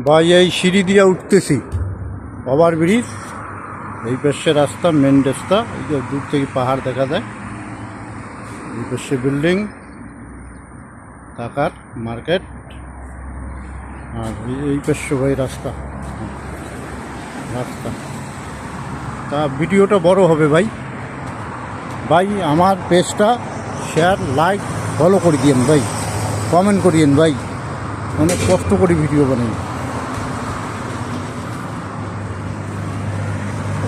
ভাই এই সিঁড়ি দিয়ে উঠতেছি ওভার ব্রিজ। এই পাশে রাস্তা, মেন রাস্তা। এই যে দূর থেকে পাহাড় দেখা যায়। এই পাশে বিল্ডিং, টাকার মার্কেট। আর এই পাশে ভাই রাস্তা রাস্তা তা ভিডিওটা বড় হবে ভাই। ভাই আমার পেজটা শেয়ার, লাইক, ফলো করে দিয়েন ভাই, কমেন্ট করিয়েন ভাই। অনেক কষ্ট করে ভিডিও বানাই।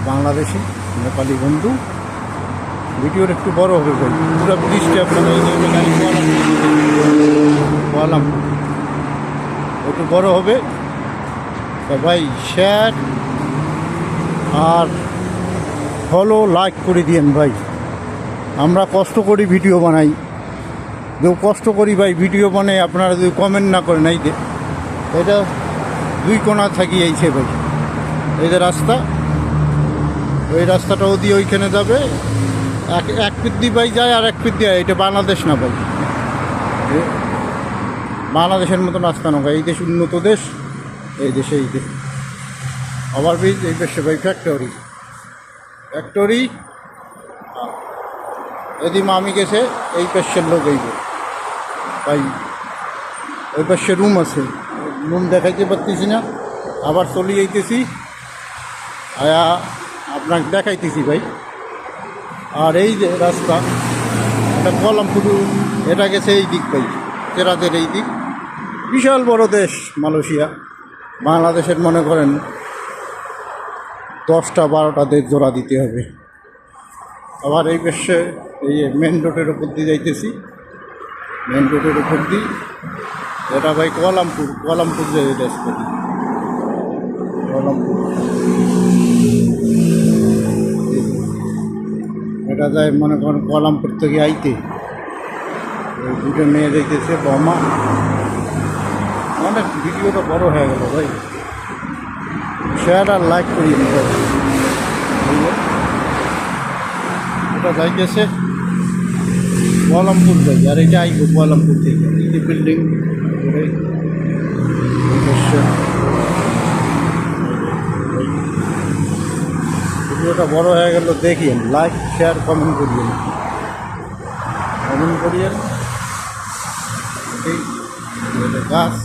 বাংলাদেশি নেপালি বন্ধু, ভিডিওটা একটু বড় হবে ভাই। পুরো ব্রিজটা আপনাদের বললাম একটু বড় হবে তা ভাই শেয়ার আর ফলো, লাইক করে দিয়েন ভাই। আমরা কষ্ট করি ভিডিও বানাই, কেউ কষ্ট করি ভাই ভিডিও বানাই। আপনারা যদি কমেন্ট না করেন, এই যে এটা দুই কোণা থাকি এইছে ভাই। এই যে রাস্তা, ওই রাস্তাটাও দিয়ে ওইখানে যাবে। এক পিঠ দিয়ে ভাই যায় আর এক পিঠ দিয়ে। এটা বাংলাদেশ না ভাই, বাংলাদেশের মতন রাস্তা না ভাই। এই দেশ উন্নত দেশ, এই দেশে এই দেশ ওভারব্রিজ। এই দেশে ভাই ফ্যাক্টরি ফ্যাক্টরি। এদিকে মামি গেছে, এই পাশের লোক এই ভাই। ওই পাশে রুম আছে, রুম দেখাইতে পারতেছি না, আবার চলে যাইতেছি। আয়া আপনাকে দেখাইতেছি ভাই। আর এই যে রাস্তা, এটা কোয়ালামপুর, এটা গেছে এই দিক ভাই, কেরাতের এই দিক। বিশাল বড় দেশ মালয়েশিয়া। বাংলাদেশের মনে করেন 10টা-12টা দেশ জোড়া দিতে হবে। আবার এই পাশে এই মেন রোডের উপর দিয়ে যাইতেছি, মেন রোডের উপর দিয়ে। এটা ভাই কোয়ালামপুর যে রাস্তা, কোয়ালামপুর। এটা যায় মনে করেন কোয়ালামপুর থেকে আইতে। ওই দুটো মেয়ে যাইতেছে বমা। অনেক ভিডিওটা বড় হয়ে গেল ভাই। শেয়ার আর লাইক করিয়ে নিতে হবে। এটা যাইতেছে কোয়ালামপুর যাই, আর এটা আইব কোয়ালামপুর থেকে। এই যে বিল্ডিং, ভিডিওটা বড় হয়ে গেল। দেখিয়েন, লাইক, শেয়ার, কমেন্ট করিয়েন, কমেন্ট করিয়েন। গাছ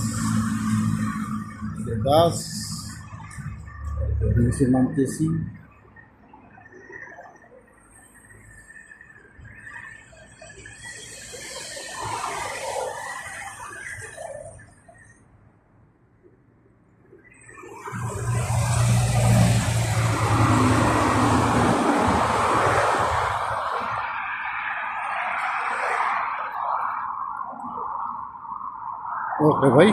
গাছ নিচে নামতেছি। ওকে ভাই।